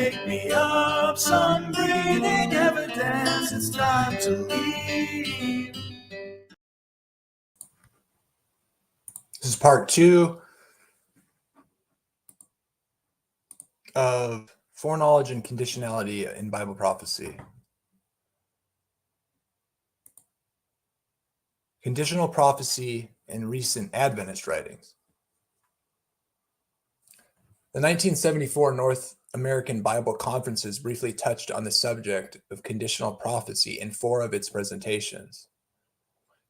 Wake me up, some breathing evidence, it's time to leave. This is part 2 of Foreknowledge and Conditionality in Bible Prophecy. Conditional prophecy in recent Adventist writings. The 1974 North American Bible Conferences briefly touched on the subject of conditional prophecy in 4 of its presentations.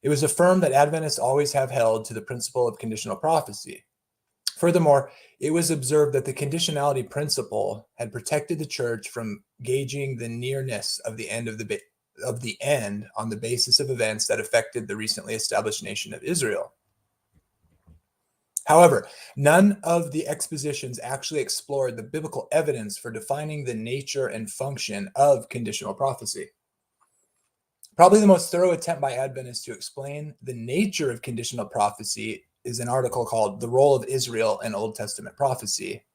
It was affirmed that Adventists always have held to the principle of conditional prophecy. Furthermore, it was observed that the conditionality principle had protected the church from gauging the nearness of the end on the basis of events that affected the recently established nation of Israel. However, none of the expositions actually explored the biblical evidence for defining the nature and function of conditional prophecy. Probably the most thorough attempt by Adventists to explain the nature of conditional prophecy is an article called The Role of Israel in Old Testament Prophecy,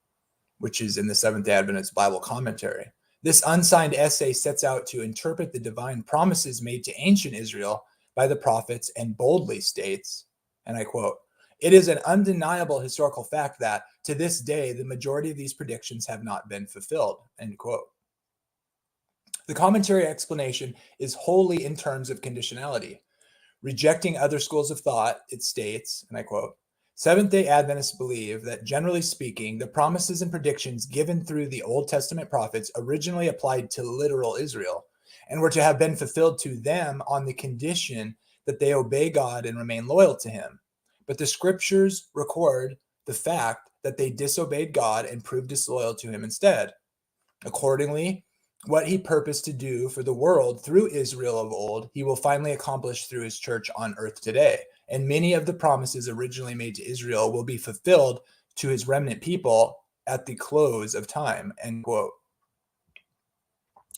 which is in the Seventh-day Adventist Bible Commentary. This unsigned essay sets out to interpret the divine promises made to ancient Israel by the prophets and boldly states, and I quote, "It is an undeniable historical fact that, to this day, the majority of these predictions have not been fulfilled," end quote. The commentary explanation is wholly in terms of conditionality. Rejecting other schools of thought, it states, and I quote, "Seventh-day Adventists believe that, generally speaking, the promises and predictions given through the Old Testament prophets originally applied to literal Israel and were to have been fulfilled to them on the condition that they obey God and remain loyal to him. But the scriptures record the fact that they disobeyed God and proved disloyal to him instead. Accordingly, what he purposed to do for the world through Israel of old, he will finally accomplish through his church on earth today. And many of the promises originally made to Israel will be fulfilled to his remnant people at the close of time," end quote.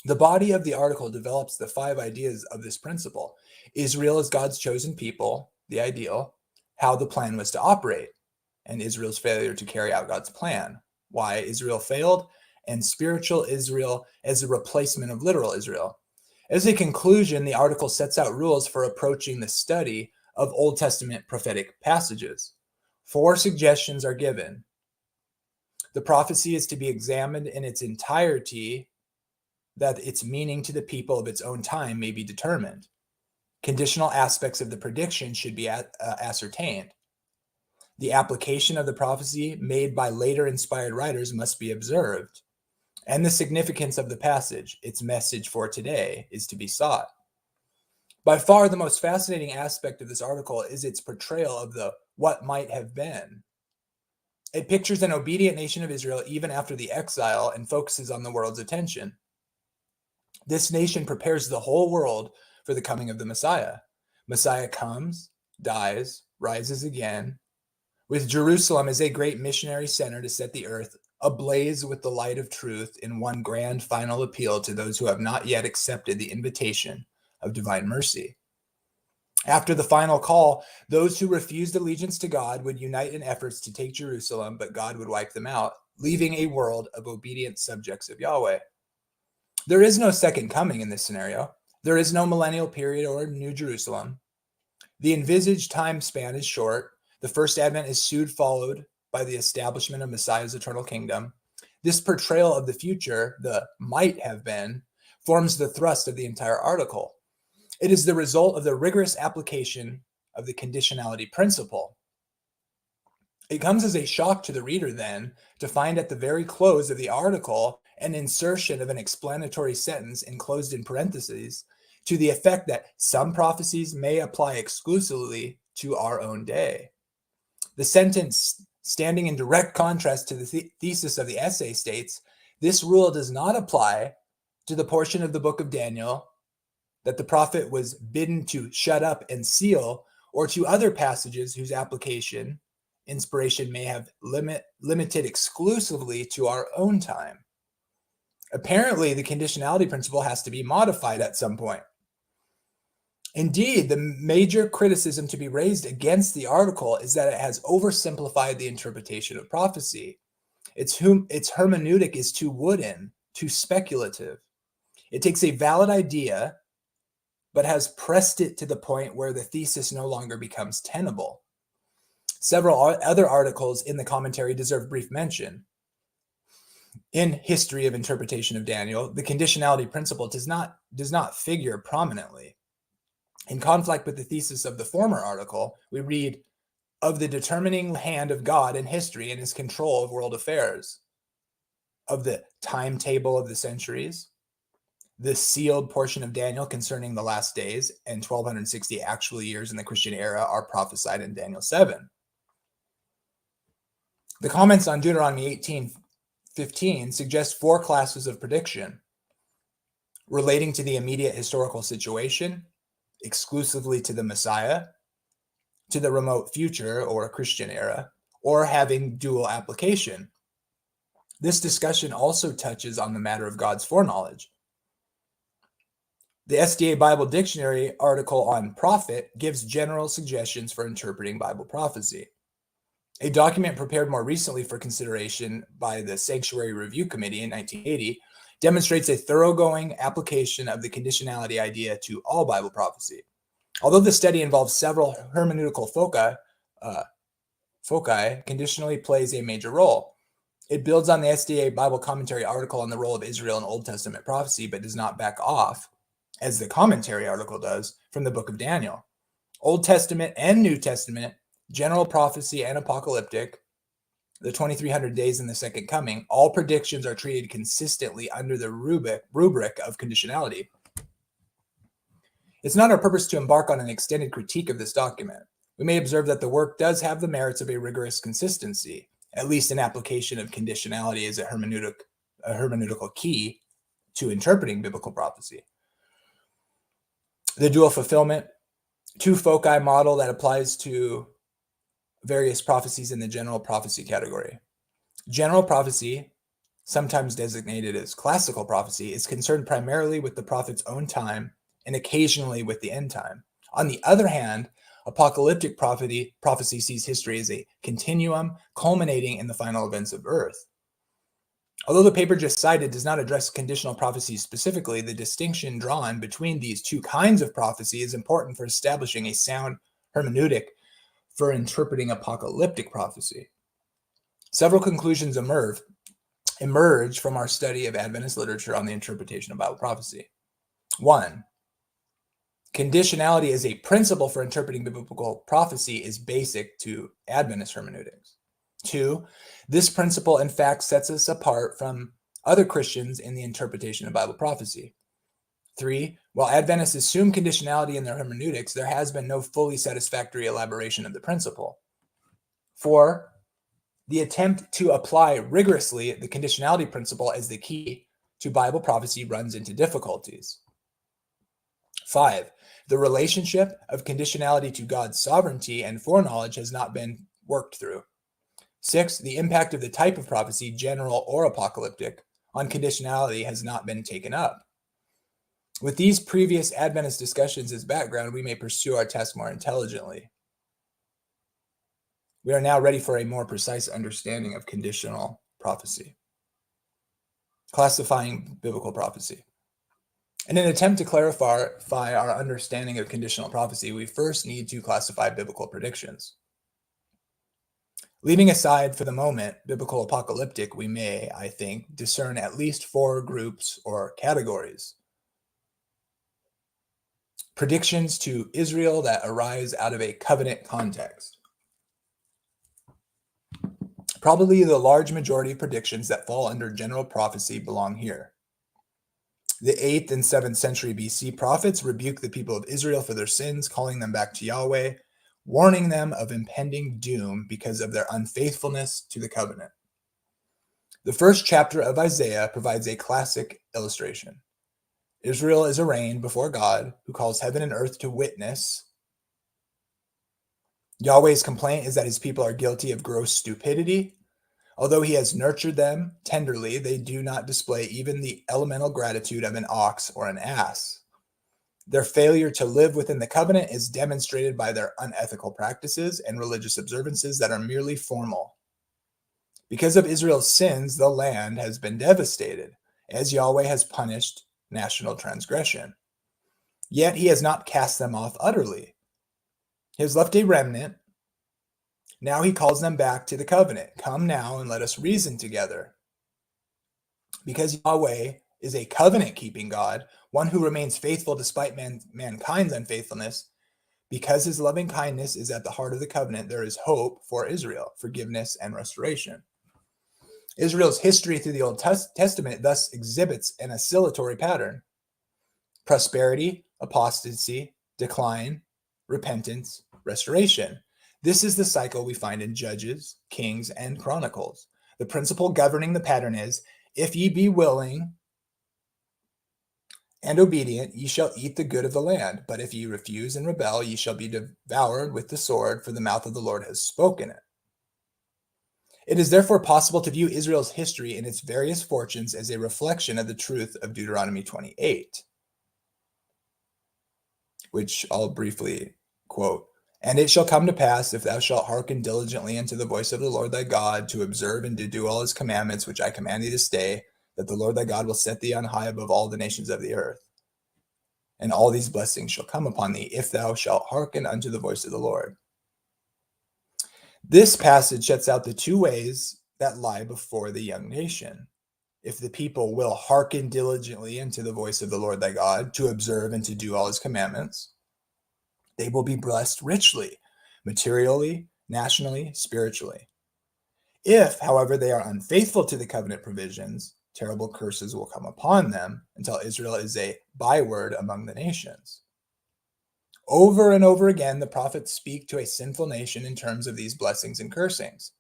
The body of the article develops the 5 ideas of this principle. Israel is God's chosen people, the ideal, how the plan was to operate, and Israel's failure to carry out God's plan, why Israel failed, and spiritual Israel as a replacement of literal Israel. As a conclusion, the article sets out rules for approaching the study of Old Testament prophetic passages. 4 suggestions are given. The prophecy is to be examined in its entirety, that its meaning to the people of its own time may be determined. Conditional aspects of the prediction should be ascertained. The application of the prophecy made by later inspired writers must be observed. And the significance of the passage, its message for today, is to be sought. By far, the most fascinating aspect of this article is its portrayal of the what might have been. It pictures an obedient nation of Israel even after the exile and focuses on the world's attention. This nation prepares the whole world for the coming of the Messiah. Messiah comes, dies, rises again, with Jerusalem as a great missionary center to set the earth ablaze with the light of truth in one grand final appeal to those who have not yet accepted the invitation of divine mercy. After the final call, those who refused allegiance to God would unite in efforts to take Jerusalem, but God would wipe them out, leaving a world of obedient subjects of Yahweh. There is no second coming in this scenario. There is no millennial period or New Jerusalem. The envisaged time span is short. The first advent is soon followed by the establishment of Messiah's eternal kingdom. This portrayal of the future, the might have been, forms the thrust of the entire article. It is the result of the rigorous application of the conditionality principle. It comes as a shock to the reader, then, to find at the very close of the article an insertion of an explanatory sentence enclosed in parentheses to the effect that some prophecies may apply exclusively to our own day. The sentence, standing in direct contrast to the thesis of the essay, states, "This rule does not apply to the portion of the book of Daniel that the prophet was bidden to shut up and seal, or to other passages whose inspiration may have limited exclusively to our own time." Apparently, the conditionality principle has to be modified at some point. Indeed, the major criticism to be raised against the article is that it has oversimplified the interpretation of prophecy. Its hermeneutic is too wooden, too speculative. It takes a valid idea, but has pressed it to the point where the thesis no longer becomes tenable. Several other articles in the commentary deserve brief mention. In History of Interpretation of Daniel, the conditionality principle does not figure prominently. In conflict with the thesis of the former article, we read of the determining hand of God in history and his control of world affairs, of the timetable of the centuries, the sealed portion of Daniel concerning the last days, and 1260 actual years in the Christian era are prophesied in Daniel 7. The comments on Deuteronomy 18:15 suggest 4 classes of prediction relating to the immediate historical situation, exclusively to the Messiah, to the remote future or Christian era, or having dual application. This discussion also touches on the matter of God's foreknowledge. The SDA Bible Dictionary article on prophet gives general suggestions for interpreting Bible prophecy. A document prepared more recently for consideration by the Sanctuary Review Committee in 1980 demonstrates a thoroughgoing application of the conditionality idea to all Bible prophecy. Although the study involves several hermeneutical foci, conditionally plays a major role. It builds on the SDA Bible Commentary article on the role of Israel in Old Testament prophecy, but does not back off, as the commentary article does, from the book of Daniel. Old Testament and New Testament, general prophecy and apocalyptic, the 2300 days in the second coming, all predictions are treated consistently under the rubric of conditionality. It's not our purpose to embark on an extended critique of this document. We may observe that the work does have the merits of a rigorous consistency, at least an application of conditionality as a hermeneutical key to interpreting biblical prophecy. The dual fulfillment, 2 foci model that applies to various prophecies in the general prophecy category. General prophecy, sometimes designated as classical prophecy, is concerned primarily with the prophet's own time and occasionally with the end time. On the other hand, apocalyptic prophecy sees history as a continuum culminating in the final events of earth. Although the paper just cited does not address conditional prophecy specifically, the distinction drawn between these 2 kinds of prophecy is important for establishing a sound hermeneutic for interpreting apocalyptic prophecy. Several conclusions emerge from our study of Adventist literature on the interpretation of Bible prophecy. 1. Conditionality as a principle for interpreting biblical prophecy is basic to Adventist hermeneutics. 2. This principle, in fact, sets us apart from other Christians in the interpretation of Bible prophecy. 3. While Adventists assume conditionality in their hermeneutics, there has been no fully satisfactory elaboration of the principle. 4. The attempt to apply rigorously the conditionality principle as the key to Bible prophecy runs into difficulties. 5. The relationship of conditionality to God's sovereignty and foreknowledge has not been worked through. 6. The impact of the type of prophecy, general or apocalyptic, on conditionality has not been taken up. With these previous Adventist discussions as background, we may pursue our task more intelligently. We are now ready for a more precise understanding of conditional prophecy. Classifying biblical prophecy. In an attempt to clarify our understanding of conditional prophecy, we first need to classify biblical predictions. Leaving aside for the moment biblical apocalyptic, we may, I think, discern at least 4 groups or categories. Predictions to Israel that arise out of a covenant context. Probably the large majority of predictions that fall under general prophecy belong here. The 8th and 7th century BC prophets rebuke the people of Israel for their sins, calling them back to Yahweh, warning them of impending doom because of their unfaithfulness to the covenant. The first chapter of Isaiah provides a classic illustration. Israel is arraigned before God, who calls heaven and earth to witness. Yahweh's complaint is that his people are guilty of gross stupidity. Although he has nurtured them tenderly, they do not display even the elemental gratitude of an ox or an ass. Their failure to live within the covenant is demonstrated by their unethical practices and religious observances that are merely formal. Because of Israel's sins, the land has been devastated, as Yahweh has punished national transgression. Yet he has not cast them off utterly. He has left a remnant. Now he calls them back to the covenant. Come now and let us reason together. Because Yahweh is a covenant-keeping God, one who remains faithful despite mankind's unfaithfulness, because his loving kindness is at the heart of the covenant, there is hope for Israel, forgiveness and restoration. Israel's history through the Old Testament thus exhibits an oscillatory pattern: prosperity, apostasy, decline, repentance, restoration. This is the cycle we find in Judges, Kings, and Chronicles. The principle governing the pattern is, if ye be willing and obedient, ye shall eat the good of the land. But if ye refuse and rebel, ye shall be devoured with the sword, for the mouth of the Lord has spoken it. It is therefore possible to view Israel's history and its various fortunes as a reflection of the truth of Deuteronomy 28, which I'll briefly quote. And it shall come to pass, if thou shalt hearken diligently unto the voice of the Lord thy God, to observe and to do all his commandments, which I command thee this day, that the Lord thy God will set thee on high above all the nations of the earth. And all these blessings shall come upon thee, if thou shalt hearken unto the voice of the Lord. This passage sets out the two ways that lie before the young nation. If the people will hearken diligently unto the voice of the Lord thy God, to observe and to do all his commandments, they will be blessed richly, materially, nationally, spiritually. If, however, they are unfaithful to the covenant provisions, terrible curses will come upon them until Israel is a byword among the nations. Over and over again, the prophets speak to a sinful nation in terms of these blessings and cursings.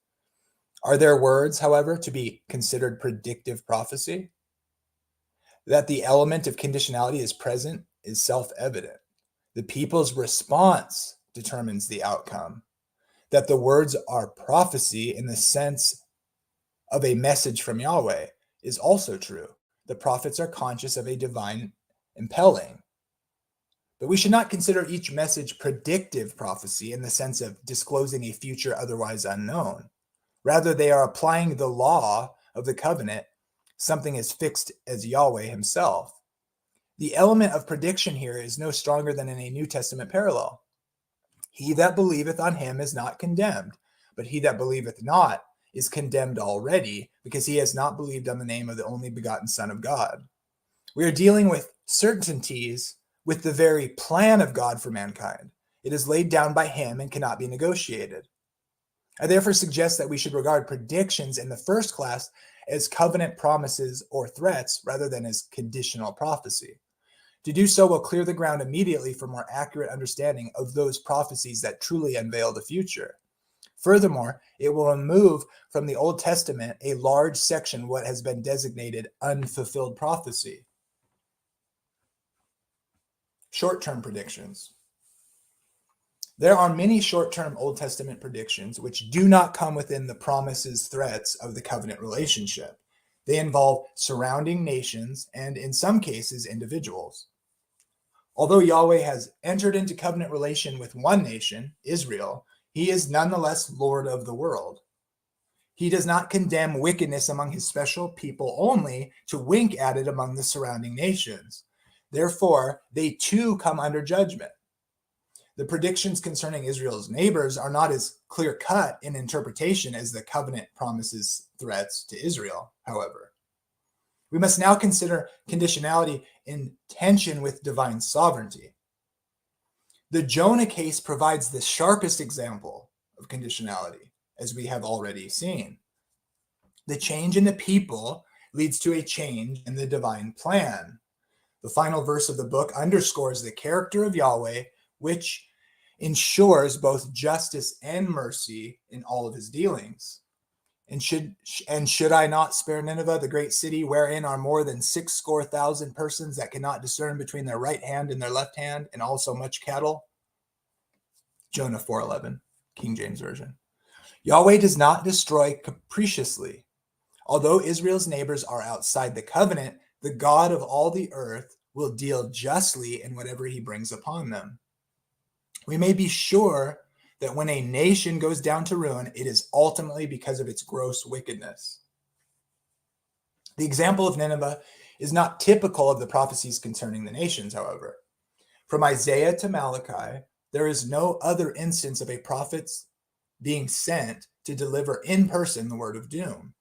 Are their words, however, to be considered predictive prophecy? That the element of conditionality is present is self-evident. The people's response determines the outcome. That the words are prophecy in the sense of a message from Yahweh is also true. The prophets are conscious of a divine impelling. But we should not consider each message predictive prophecy in the sense of disclosing a future otherwise unknown. Rather, they are applying the law of the covenant, something as fixed as Yahweh himself. The element of prediction here is no stronger than in a New Testament parallel. He that believeth on him is not condemned, but he that believeth not is condemned already, because he has not believed on the name of the only begotten Son of God. We are dealing with certainties with the very plan of God for mankind. It is laid down by him and cannot be negotiated. I therefore suggest that we should regard predictions in the first class as covenant promises or threats rather than as conditional prophecy. To do so will clear the ground immediately for more accurate understanding of those prophecies that truly unveil the future. Furthermore, it will remove from the Old Testament a large section what has been designated unfulfilled prophecy. Short-term predictions. There are many short-term Old Testament predictions which do not come within the promises, threats of the covenant relationship. They involve surrounding nations and, in some cases, individuals. Although Yahweh has entered into covenant relation with one nation, Israel, he is nonetheless Lord of the world. He does not condemn wickedness among his special people only to wink at it among the surrounding nations. Therefore, they too come under judgment. The predictions concerning Israel's neighbors are not as clear-cut in interpretation as the covenant promises threats to Israel, however. We must now consider conditionality in tension with divine sovereignty. The Jonah case provides the sharpest example of conditionality, as we have already seen. The change in the people leads to a change in the divine plan. The final verse of the book underscores the character of Yahweh, which ensures both justice and mercy in all of his dealings. And should I not spare Nineveh, the great city, wherein are more than 6,000 persons that cannot discern between their right hand and their left hand, and also much cattle? Jonah 4:11, King James Version. Yahweh does not destroy capriciously. Although Israel's neighbors are outside the covenant, the God of all the earth will deal justly in whatever he brings upon them. We may be sure that when a nation goes down to ruin, it is ultimately because of its gross wickedness. The example of Nineveh is not typical of the prophecies concerning the nations, however. From Isaiah to Malachi, there is no other instance of a prophet's being sent to deliver in person the word of doom.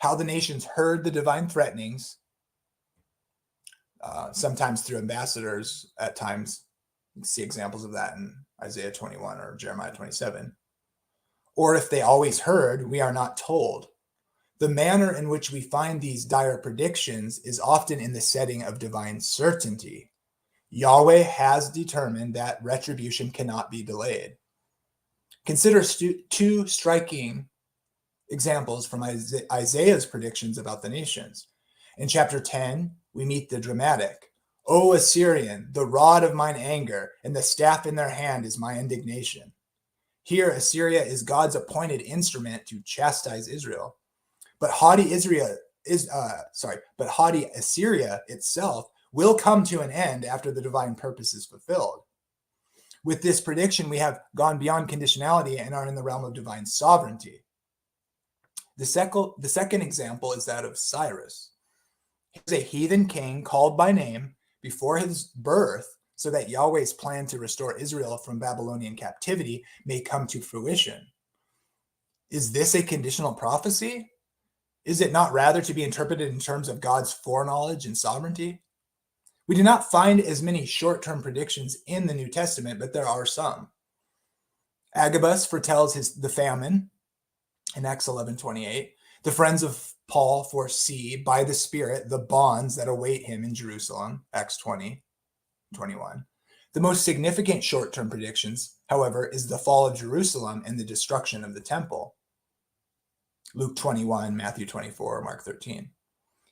How the nations heard the divine threatenings, sometimes through ambassadors at times. You can see examples of that in Isaiah 21 or Jeremiah 27. Or if they always heard, we are not told. The manner in which we find these dire predictions is often in the setting of divine certainty. Yahweh has determined that retribution cannot be delayed. Consider two striking examples from Isaiah's predictions about the nations. In chapter 10, we meet the dramatic, O Assyrian, the rod of mine anger, and the staff in their hand is my indignation. Here, Assyria is God's appointed instrument to chastise Israel. But haughty Assyria itself will come to an end after the divine purpose is fulfilled. With this prediction, we have gone beyond conditionality and are in the realm of divine sovereignty. The second example is that of Cyrus. He's a heathen king called by name before his birth so that Yahweh's plan to restore Israel from Babylonian captivity may come to fruition. Is this a conditional prophecy? Is it not rather to be interpreted in terms of God's foreknowledge and sovereignty? We do not find as many short-term predictions in the New Testament, but there are some. Agabus foretells the famine in Acts 11:28. The friends of Paul foresee by the Spirit the bonds that await him in Jerusalem, Acts 20:21. The most significant short-term predictions, however, is the fall of Jerusalem and the destruction of the temple. Luke 21, Matthew 24, Mark 13.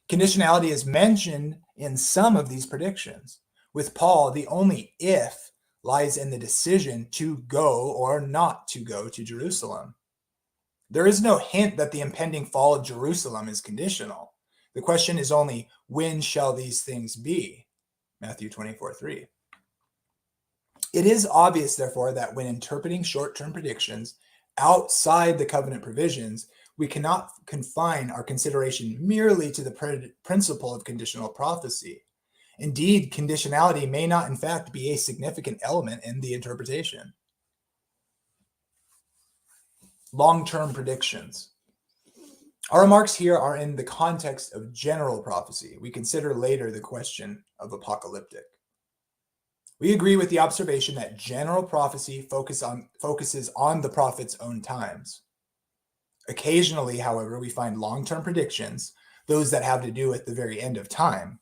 Conditionality is mentioned in some of these predictions. With Paul, the only if lies in the decision to go or not to go to Jerusalem. There is no hint that the impending fall of Jerusalem is conditional. The question is only, when shall these things be? Matthew 24:3. It is obvious, therefore, that when interpreting short-term predictions outside the covenant provisions, we cannot confine our consideration merely to the principle of conditional prophecy. Indeed, conditionality may not, in fact, be a significant element in the interpretation. Long-term predictions. Our remarks here are in the context of general prophecy. We consider later the question of apocalyptic. We agree with the observation that general prophecy focuses on the prophet's own times. Occasionally, however, we find long-term predictions, those that have to do with the very end of time.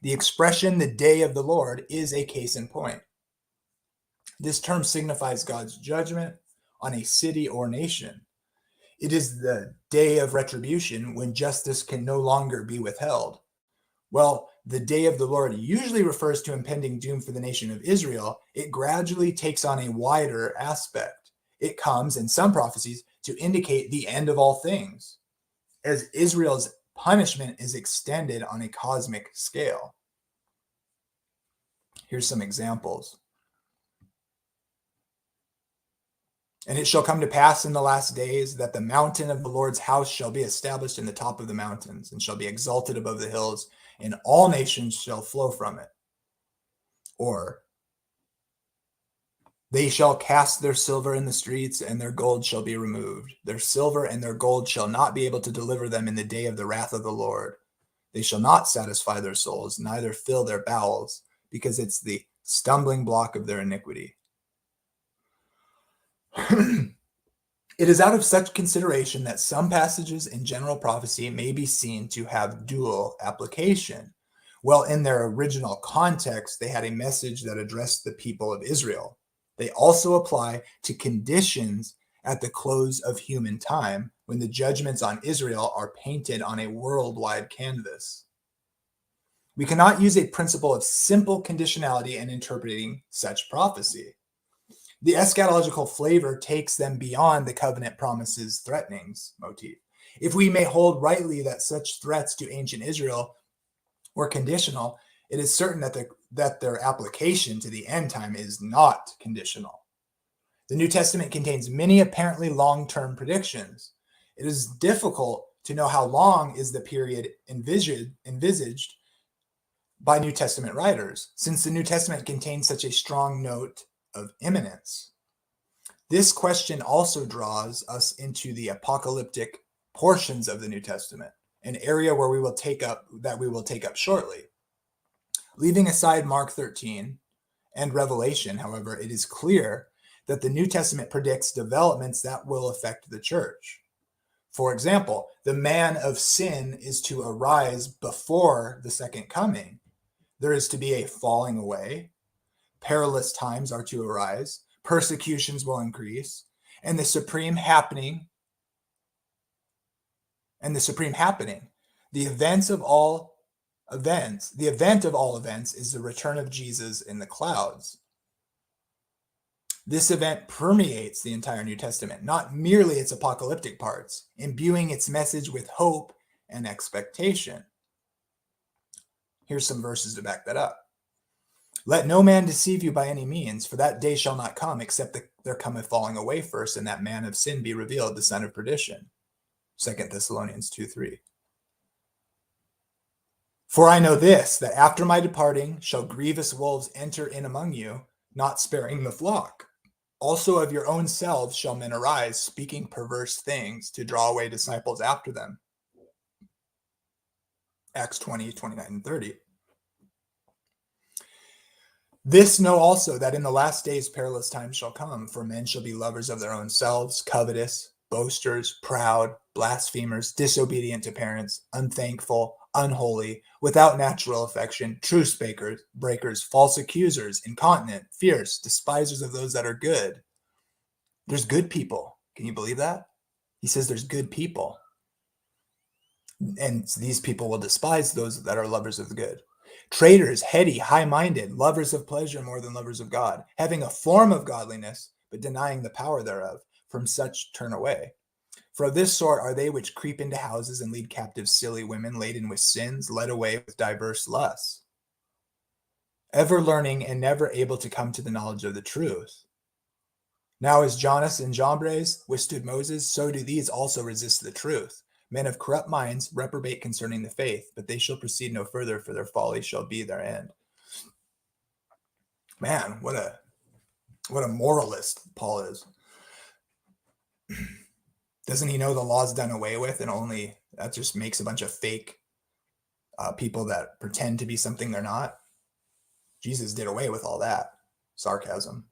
The expression, the day of the Lord, is a case in point. This term signifies God's judgment on a city or nation. It is the day of retribution when justice can no longer be withheld. Well, the day of the Lord usually refers to impending doom for the nation of Israel. It gradually takes on a wider aspect. It comes, in some prophecies, to indicate the end of all things, as Israel's punishment is extended on a cosmic scale. Here's some examples. And it shall come to pass in the last days that the mountain of the Lord's house shall be established in the top of the mountains and shall be exalted above the hills, and all nations shall flow from it. Or, they shall cast their silver in the streets, and their gold shall be removed. Their silver and their gold shall not be able to deliver them in the day of the wrath of the Lord. They shall not satisfy their souls, neither fill their bowels, because it's the stumbling block of their iniquity. It is out of such consideration that some passages in general prophecy may be seen to have dual application. Well, in their original context, they had a message that addressed the people of Israel. They also apply to conditions at the close of human time, when the judgments on Israel are painted on a worldwide canvas. We cannot use a principle of simple conditionality in interpreting such prophecy. The eschatological flavor takes them beyond the covenant promises threatenings motif. If we may hold rightly that such threats to ancient Israel were conditional, it is certain that their application to the end time is not conditional. The New Testament contains many apparently long-term predictions. It is difficult to know how long is the period envisaged by New Testament writers, since the New Testament contains such a strong note of imminence. This question also draws us into the apocalyptic portions of the New Testament, an area where we will take up shortly. Leaving aside Mark 13 and Revelation, however, it is clear that the New Testament predicts developments that will affect the church. For example, the man of sin is to arise before the second coming. There is to be a falling away. Perilous times are to arise. Persecutions will increase. And the supreme happening, the event of all events is the return of Jesus in the clouds. This event permeates the entire New Testament, not merely its apocalyptic parts, imbuing its message with hope and expectation. Here's some verses to back that up. Let no man deceive you by any means, for that day shall not come, except that there cometh falling away first, and that man of sin be revealed, the son of perdition. 2 Thessalonians 2:3. For I know this, that after my departing shall grievous wolves enter in among you, not sparing the flock. Also of your own selves shall men arise, speaking perverse things to draw away disciples after them. Acts 20:29 and 30. This know also, that in the last days perilous times shall come, for men shall be lovers of their own selves, covetous, boasters, proud, blasphemers, disobedient to parents, unthankful, unholy, without natural affection, truce breakers, false accusers, incontinent, fierce, despisers of those that are good. There's good people. Can you believe that? He says there's good people. And these people will despise those that are lovers of the good. Traitors, heady, high-minded, lovers of pleasure more than lovers of God, having a form of godliness, but denying the power thereof. From such turn away. For of this sort are they which creep into houses and lead captive silly women laden with sins, led away with diverse lusts, ever learning and never able to come to the knowledge of the truth. Now as Jannes and Jambres withstood Moses, so do these also resist the truth. Men of corrupt minds reprobate concerning the faith, but they shall proceed no further, for their folly shall be their end. Man, what a moralist Paul is. Doesn't he know the law's done away with, and only that just makes a bunch of fake people that pretend to be something they're not? Jesus did away with all that. Sarcasm.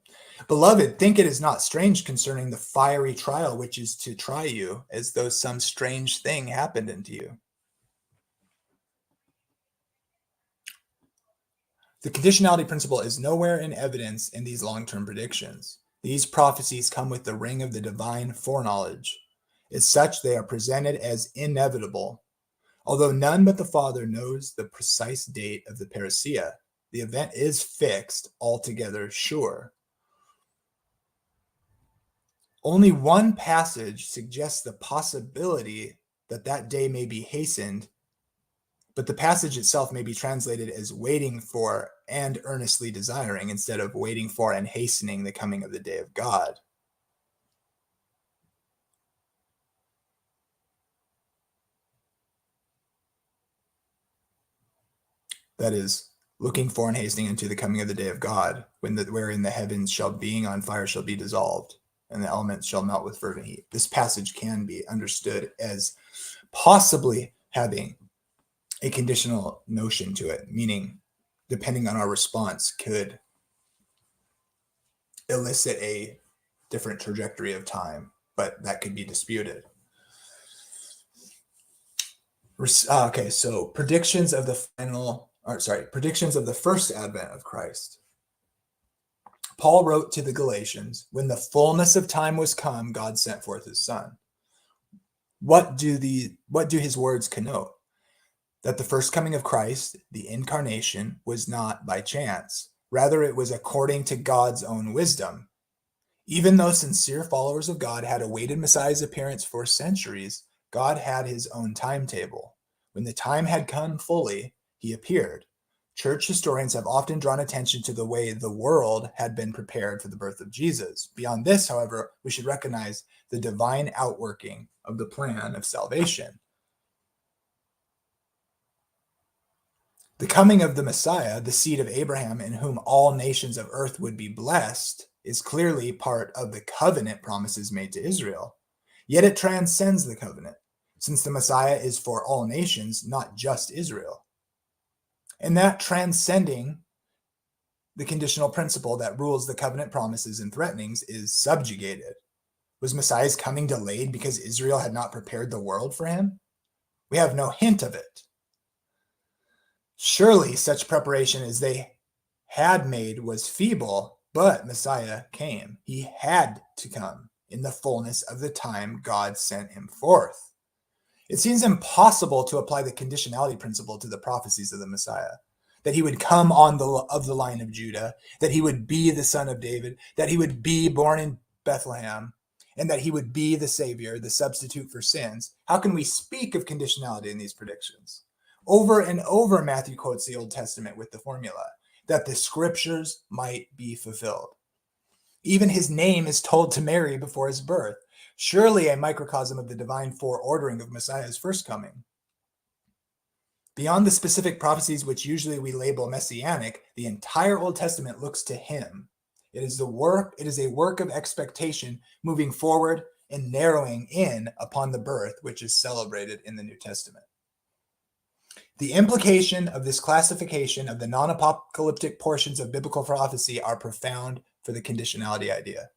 Beloved, think it is not strange concerning the fiery trial which is to try you, as though some strange thing happened unto you. The conditionality principle is nowhere in evidence in these long-term predictions. These prophecies come with the ring of the divine foreknowledge. As such, they are presented as inevitable. Although none but the Father knows the precise date of the parousia, the event is fixed, altogether sure. Only one passage suggests the possibility that that day may be hastened, but the passage itself may be translated as waiting for and earnestly desiring, instead of waiting for and hastening the coming of the day of God. That is, looking for and hastening into the coming of the day of God, wherein the heavens shall being on fire shall be dissolved, and the elements shall melt with fervent heat. This passage can be understood as possibly having a conditional notion to it, meaning, depending on our response, could elicit a different trajectory of time, but that could be disputed. Okay, so predictions of the first advent of Christ. Paul wrote to the Galatians, when the fullness of time was come, God sent forth his son. What do his words connote? That the first coming of Christ, the incarnation, was not by chance. Rather, it was according to God's own wisdom. Even though sincere followers of God had awaited Messiah's appearance for centuries, God had his own timetable. When the time had come fully, he appeared. Church historians have often drawn attention to the way the world had been prepared for the birth of Jesus. Beyond this, however, we should recognize the divine outworking of the plan of salvation. The coming of the Messiah, the seed of Abraham, in whom all nations of earth would be blessed, is clearly part of the covenant promises made to Israel. Yet it transcends the covenant, since the Messiah is for all nations, not just Israel. And that transcending the conditional principle that rules the covenant promises and threatenings is subjugated. Was Messiah's coming delayed because Israel had not prepared the world for him? We have no hint of it. Surely such preparation as they had made was feeble, but Messiah came. He had to come in the fullness of the time God sent him forth. It seems impossible to apply the conditionality principle to the prophecies of the Messiah, that he would come of the line of Judah, that he would be the son of David, that he would be born in Bethlehem, and that he would be the Savior, the substitute for sins. How can we speak of conditionality in these predictions? Over and over, Matthew quotes the Old Testament with the formula that the scriptures might be fulfilled. Even his name is told to Mary before his birth, surely a microcosm of the divine foreordering of Messiah's first coming. Beyond the specific prophecies which usually we label messianic, the entire Old Testament looks to him. It is a work of expectation moving forward and narrowing in upon the birth which is celebrated in the New Testament. The implication of this classification of the non-apocalyptic portions of biblical prophecy are profound for the conditionality idea.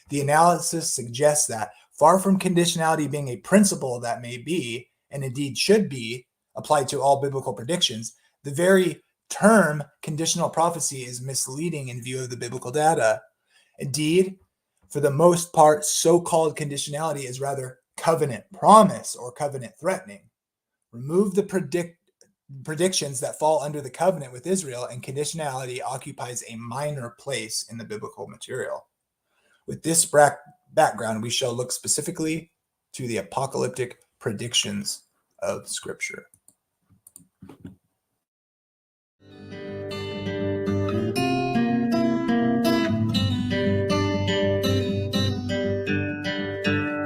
The analysis suggests that, far from conditionality being a principle that may be, and indeed should be, applied to all biblical predictions, the very term conditional prophecy is misleading in view of the biblical data. Indeed, for the most part, so-called conditionality is rather covenant promise or covenant threatening. Remove the predictions that fall under the covenant with Israel, and conditionality occupies a minor place in the biblical material. With this background, we shall look specifically to the apocalyptic predictions of Scripture.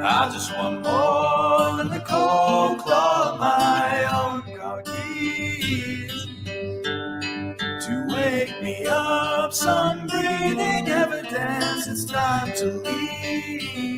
I just want more than the cold claw my own car keys to wake me up, some breathing evidence it's time to leave.